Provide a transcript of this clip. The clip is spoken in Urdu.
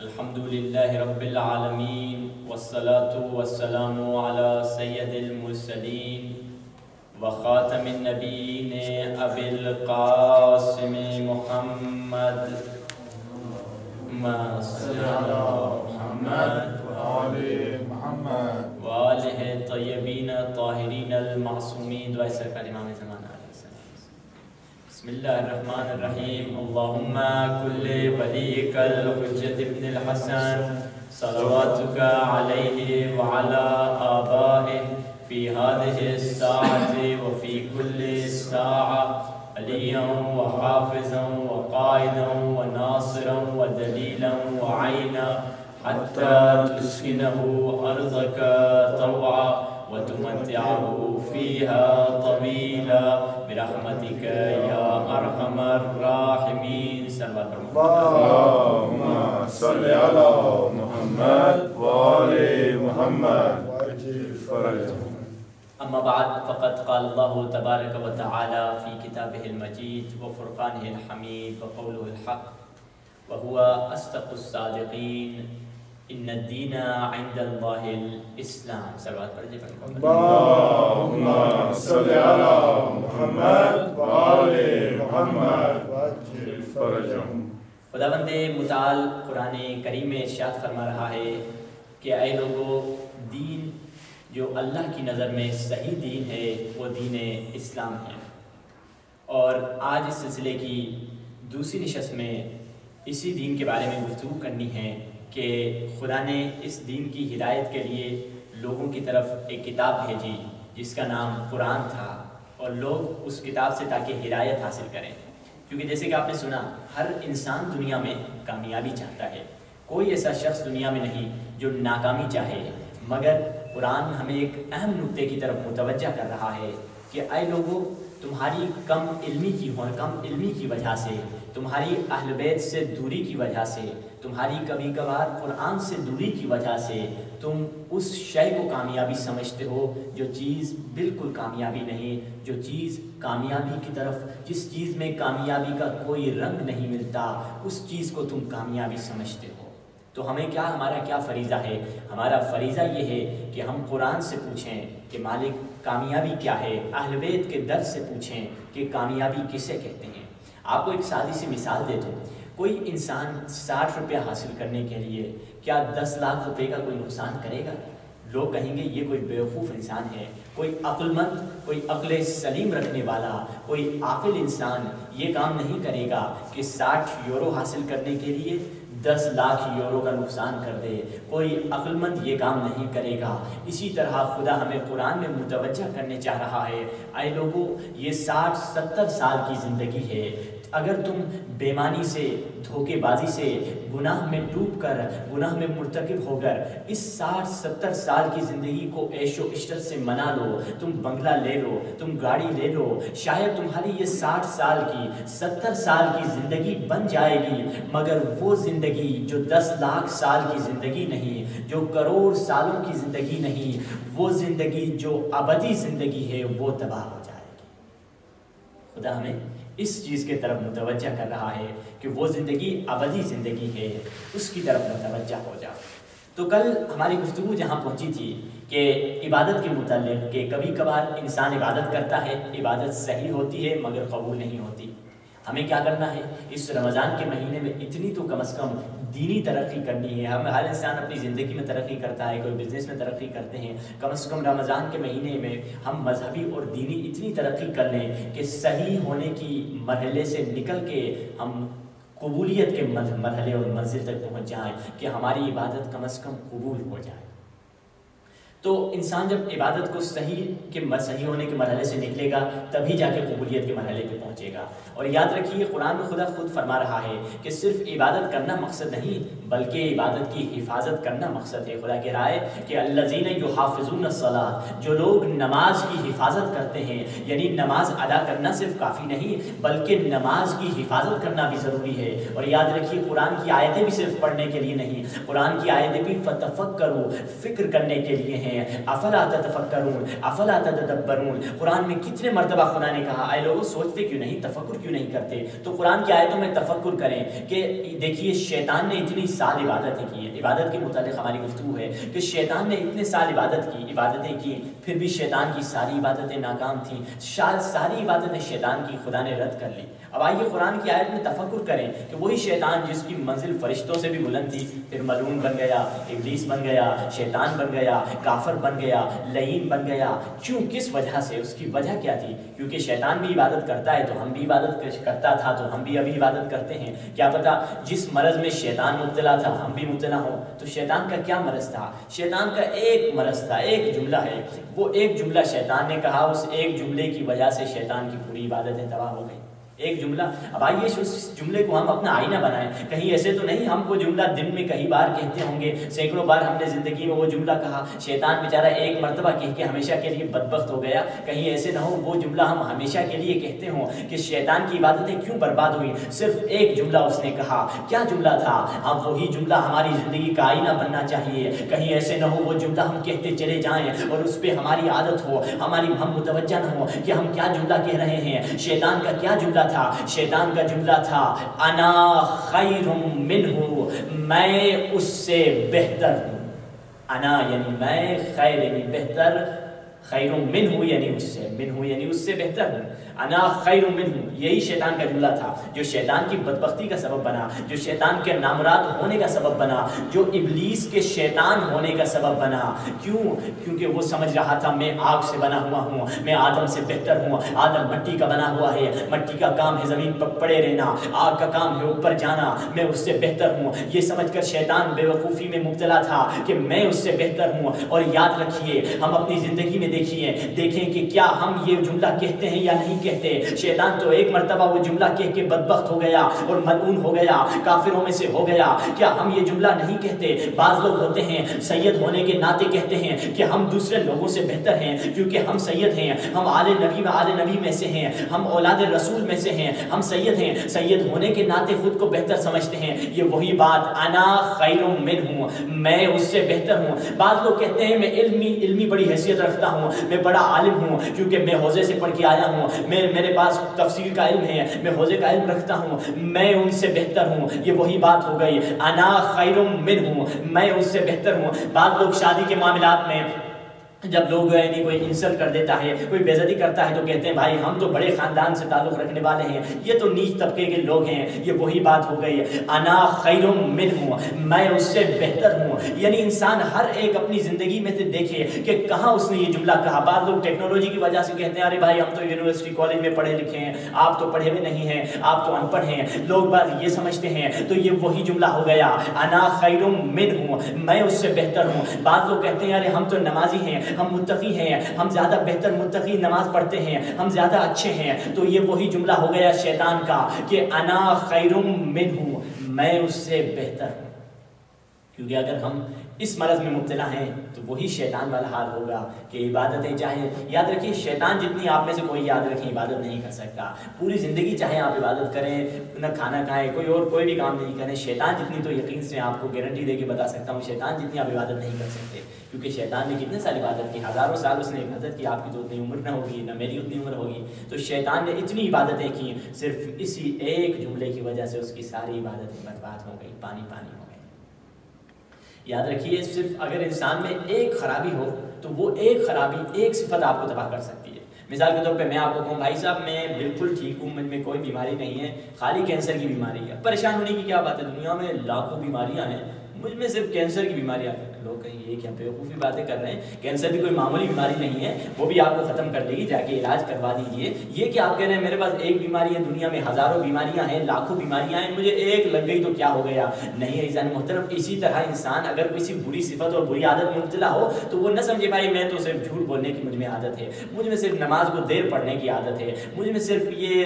الحمد لله رب العالمين والصلاة والسلام على سيد المرسلين وخاتم النبيين أبي القاسم محمد صل على محمد وآله الطيبين الطاهرين المعصومين دعاء سرکار امام زمان علیہ السلام. بسم اللہ الرحمن الرحیم. اللہم کل ولیک الحجت ابن الحسن صلواتک علیہ وعلى آبائه في هذه الساعة وفي كل ساعة عليا وحافظا وقائدا وناصرا ودليلا وعينا حتى تسكنه أرضك طوعا وتمتعه فيها طويلا برحمتك يا أرحم الراحمين. اللهم صل على محمد وآل محمد وعجل فرجهم. أما بعد فقد قال الله تبارك وتعالى في كتابه المجيد وفرقانه الحميد وقوله الحق وهو أصدق الصادقين إن الدين عند الله الإسلام. صلوات پڑھیے. اللهم صل على محمد وآل محمد وعجل فرجهم. خداوند متعال قرآن کریم میں ارشاد فرما رہا ہے کہ اے لوگو، دین جو اللہ کی نظر میں صحیح دین ہے وہ دین اسلام ہے. اور آج اس سلسلے کی دوسری نشست میں اسی دین کے بارے میں گفتگو کرنی ہے کہ خدا نے اس دین کی ہدایت کے لیے لوگوں کی طرف ایک کتاب بھیجی جس کا نام قرآن تھا، اور لوگ اس کتاب سے تاکہ ہدایت حاصل کریں. کیونکہ جیسے کہ آپ نے سنا، ہر انسان دنیا میں کامیابی چاہتا ہے. کوئی ایسا شخص دنیا میں نہیں جو ناکامی چاہے، مگر قرآن ہمیں ایک اہم نقطے کی طرف متوجہ کر رہا ہے کہ اے لوگوں، تمہاری کم علمی کی وجہ سے، تمہاری اہل بیت سے دوری کی وجہ سے، تمہاری کبھی کبھار قرآن سے دوری کی وجہ سے تم اس شے کو کامیابی سمجھتے ہو جو چیز بالکل کامیابی نہیں، جو چیز کامیابی کی طرف، جس چیز میں کامیابی کا کوئی رنگ نہیں ملتا، اس چیز کو تم کامیابی سمجھتے ہو. تو ہمارا کیا فریضہ ہے؟ ہمارا فریضہ یہ ہے کہ ہم قرآن سے پوچھیں کہ مالک کامیابی کیا ہے، اہل بیت کے در سے پوچھیں کہ کامیابی کسے کہتے ہیں. آپ کو ایک سادی سی مثال دے دوں. کوئی انسان 60 روپیہ حاصل کرنے کے لیے کیا 10 لاکھ روپے کا کوئی نقصان کرے گا؟ لوگ کہیں گے یہ کوئی بیوقوف انسان ہے. کوئی عقل مند، کوئی عقل سلیم رکھنے والا، کوئی عاقل انسان یہ کام نہیں کرے گا کہ 60 یورو حاصل کرنے کے لیے 10 لاکھ یورو کا نقصان کر دے. کوئی عقل مند یہ کام نہیں کرے گا. اسی طرح خدا ہمیں قرآن میں متوجہ کرنے چاہ رہا ہے، اے لوگوں، یہ 60-70 سال کی زندگی ہے. اگر تم بےمانی سے، دھوکے بازی سے، گناہ میں ڈوب کر، گناہ میں مرتکب ہو کر اس 60-70 سال کی زندگی کو عیش و عشرت سے منا لو، تم بنگلہ لے لو، تم گاڑی لے لو، شاید تمہاری یہ 60 سال کی، 70 سال کی زندگی بن جائے گی، مگر وہ زندگی جو 10 لاکھ سال کی زندگی نہیں، جو کروڑ سالوں کی زندگی نہیں، وہ زندگی جو ابدی زندگی ہے وہ تباہ ہو جائے گی. خدا ہمیں اس چیز کے طرف متوجہ کر رہا ہے کہ وہ زندگی ابدی زندگی ہے، اس کی طرف متوجہ ہو جاؤ. تو کل ہماری گفتگو جہاں پہنچی تھی کہ عبادت کے متعلق کہ کبھی کبھار انسان عبادت کرتا ہے، عبادت صحیح ہوتی ہے مگر قبول نہیں ہوتی. ہمیں کیا کرنا ہے؟ اس رمضان کے مہینے میں اتنی تو کم از کم دینی ترقی کرنی ہے. ہر انسان اپنی زندگی میں ترقی کرتا ہے، کوئی بزنس میں ترقی کرتے ہیں. کم از کم رمضان کے مہینے میں ہم مذہبی اور دینی اتنی ترقی کر لیں کہ صحیح ہونے کی مرحلے سے نکل کے ہم قبولیت کے مرحلے اور منزل تک پہنچ جائیں کہ ہماری عبادت کم از کم قبول ہو جائے. تو انسان جب عبادت کو صحیح ہونے کے مرحلے سے نکلے گا تبھی جا کے قبولیت کے مرحلے پہ پہنچے گا. اور یاد رکھیے، قرآن میں خدا خود فرما رہا ہے کہ صرف عبادت کرنا مقصد نہیں بلکہ عبادت کی حفاظت کرنا مقصد ہے. خدا کہہ رہا ہے کہ الذین یحافظون الصلاۃ، جو لوگ نماز کی حفاظت کرتے ہیں، یعنی نماز ادا کرنا صرف کافی نہیں بلکہ نماز کی حفاظت کرنا بھی ضروری ہے. اور یاد رکھیے، قرآن کی آیتیں بھی صرف پڑھنے کے لیے نہیں، قرآن کی آیتیں بھی فتفکروا، فکر کرنے کے لیے ہیں. ہیں افلا تتفکرون افلا تتدبرون. قرآن میں کتنے مرتبہ خدا نے کہا اے لوگوں سوچتے کیوں نہیں, تفکر کیوں نہیں کرتے. تو قرآن کی آیتوں میں تفکر کریں کہ دیکھیے شیطان نے اتنی سال عبادتیں کی ہیں. عبادت کے متعلق ہماری گفتگو ہے کہ شیطان نے اتنے سال عبادتیں کی پھر بھی شیطان کی ساری عبادتیں ناکام تھیں. ساری عبادتیں شیطان کی خدا نے رد کر لی. اب آئیے قرآن کی آیت میں تفکر کریں کہ وہی شیطان جس کی منزل فرشتوں سے بھی بلند تھی پھر ملعون بن گیا, ابلیس بن گیا, شیطان بن گیا, کافر بن گیا, لعین بن گیا. کیوں, کس وجہ سے؟ اس کی وجہ کیا تھی؟ کیونکہ شیطان بھی عبادت کرتا ہے تو ہم بھی عبادت کرتا تھا تو ہم بھی ابھی عبادت کرتے ہیں. کیا پتہ جس مرض میں شیطان مبتلا تھا ہم بھی مبتلا ہوں. تو شیطان کا کیا مرض تھا؟ شیطان کا ایک مرض تھا, ایک جملہ ہے. وہ ایک جملہ شیطان نے کہا, اس ایک جملے کی وجہ سے شیطان کی پوری عبادتیں تباہ ہو گئی. ایک جملہ. اب آئیے اس جملے کو ہم اپنا آئینہ بنائیں. کہیں ایسے تو نہیں ہم وہ جملہ دن میں کئی بار کہتے ہوں گے, سینکڑوں بار ہم نے زندگی میں وہ جملہ کہا, شیطان بیچارہ ایک مرتبہ کہہ کے ہمیشہ کے لیے بدبخت ہو گیا. کہیں ایسے نہ ہو وہ جملہ ہم ہمیشہ کے لیے کہتے ہوں کہ شیطان کی عبادتیں کیوں برباد ہوئی, صرف ایک جملہ اس نے کہا. کیا جملہ تھا؟ اب وہی جملہ ہماری زندگی کا آئینہ بننا چاہیے. کہیں ایسے نہ ہو وہ جملہ ہم کہتے چلے جائیں اور اس پہ ہماری عادت ہو, ہم متوجہ نہ ہو کہ ہم کیا جملہ کہہ رہے ہیں. شیطان کا کیا جملہ تھا؟ شیطان کا جملہ تھا انا خیر منہ, میں اس سے بہتر ہوں. انا یعنی میں, خیر یعنی بہتر, خیر منہ یعنی اس سے, منہ یعنی اس سے بہتر ہوں. انا خیر منہ, یہی شیطان کا جملہ تھا جو شیطان کی بدبختی کا سبب بنا, جو شیطان کے نامراد ہونے کا سبب بنا, جو ابلیس کے شیطان ہونے کا سبب بنا. کیوں؟ کیونکہ وہ سمجھ رہا تھا میں آگ سے بنا ہوا ہوں, میں آدم سے بہتر ہوں. آدم مٹی کا بنا ہوا ہے, مٹی کا کام ہے زمین پر پڑے رہنا, آگ کا کام ہے اوپر جانا, میں اس سے بہتر ہوں. یہ سمجھ کر شیطان بے وقوفی میں مبتلا تھا کہ میں اس سے بہتر ہوں. اور یاد رکھیے, ہم اپنی زندگی میں دیکھیں کہ کیا ہم یہ جملہ کہتے ہیں یا نہیں کہتے. شیطان تو ایک مرتبہ وہ جملہ کہہ کے بدبخت ہو گیا اور ملعون ہو گیا, کافروں میں سے ہو گیا. کیا ہم یہ جملہ نہیں کہتے؟ بعض لوگ ہوتے ہیں سید ہونے کے ناطے کہتے ہیں کہ ہم دوسرے لوگوں سے بہتر ہیں کیونکہ ہم سید ہیں, ہم آل نبی میں سے ہیں, ہم اولاد رسول میں سے ہیں, ہم سید ہیں. سید ہونے کے ناطے خود کو بہتر سمجھتے ہیں. یہ وہی بات انا خیر منہ, میں اس سے بہتر ہوں. بعض لوگ کہتے ہیں میں علمی بڑی حیثیت رکھتا ہوں, میں بڑا عالم ہوں کیونکہ میں حوزے سے پڑھ کے آیا ہوں, میرے پاس تفسیر کا علم ہے, میں حوزے کا علم رکھتا ہوں, میں ان سے بہتر ہوں. یہ وہی بات ہو گئی انا خیر منہ, میں اس سے بہتر ہوں. بعض لوگ شادی کے معاملات میں جب لوگ یعنی کوئی انسلٹ کر دیتا ہے, کوئی بے عزتی کرتا ہے تو کہتے ہیں بھائی ہم تو بڑے خاندان سے تعلق رکھنے والے ہیں, یہ تو نیچ طبقے کے لوگ ہیں. یہ وہی بات ہو گئی انا خیر منہ, میں اس سے بہتر ہوں. یعنی انسان ہر ایک اپنی زندگی میں سے دیکھے کہ کہاں اس نے یہ جملہ کہا. بعض لوگ ٹیکنالوجی کی وجہ سے کہتے ہیں ارے بھائی ہم تو یونیورسٹی کالج میں پڑھے لکھے ہیں, آپ تو پڑھے ہوئے نہیں ہیں, آپ تو ان پڑھ ہیں. لوگ بعض یہ سمجھتے ہیں تو یہ وہی جملہ ہو گیا انا خیر منہ, میں اس سے بہتر ہوں. بعض لوگ کہتے ہیں ارے ہم تو نمازی ہیں, ہم متقی ہیں, ہم زیادہ بہتر متقی نماز پڑھتے ہیں, ہم زیادہ اچھے ہیں. تو یہ وہی جملہ ہو گیا شیطان کا کہ انا خیر منہ, میں اس سے بہتر ہوں. کیونکہ اگر ہم اس مرض میں مبتلا ہیں تو وہی شیطان والا حال ہوگا کہ عبادتیں چاہے, یاد رکھیے شیطان جتنی آپ میں سے کوئی یاد رکھیں عبادت نہیں کر سکتا. پوری زندگی چاہے آپ عبادت کریں, نہ کھانا کھائیں, کوئی بھی کام نہیں کریں, شیطان جتنی تو یقین سے آپ کو گارنٹی دے کے بتا سکتا ہوں شیطان جتنی آپ عبادت نہیں کر سکتے. کیونکہ شیطان نے کتنے سال عبادت کی, ہزاروں سال اس نے عبادت کی. آپ کی تو اتنی عمر نہ ہوگی, نہ میری اتنی عمر ہوگی. تو شیطان نے اتنی عبادتیں کی, صرف اسی ایک جملے کی وجہ سے اس کی ساری عبادتیں برباد ہو گئی, پانی ہو گئی. یاد رکھیے صرف اگر انسان میں ایک خرابی ہو تو وہ ایک خرابی, ایک صفت آپ کو تباہ کر سکتی ہے. مثال کے طور پہ میں آپ کو کہوں بھائی صاحب میں بالکل ٹھیک ہوں, مجھ میں کوئی بیماری نہیں ہے, خالی کینسر کی بیماری ہے. پریشان ہونے کی کیا بات ہے, دنیا میں لاکھوں بیماریاں ہیں, مجھ میں صرف کینسر کی بیماری آ گئی. لوگ کہیں یہ کیا بیوقوفی باتیں کر رہے ہیں, کینسر بھی کوئی معمولی بیماری نہیں ہے, وہ بھی آپ کو ختم کر دے گی, جا کے علاج کروا دیجیے. یہ کہ آپ کہہ رہے ہیں میرے پاس ایک بیماری ہے, دنیا میں ہزاروں بیماریاں ہیں, لاکھوں بیماریاں ہیں, مجھے ایک لگ گئی تو کیا ہو گیا. نہیں عزیزان محترم, اسی طرح انسان اگر کسی بری صفت اور بری عادت میں مبتلا ہو تو وہ نہ سمجھے بھائی میں تو صرف جھوٹ بولنے کی مجھ میں عادت ہے, مجھ میں صرف نماز کو دیر پڑھنے کی عادت ہے, مجھ میں صرف یہ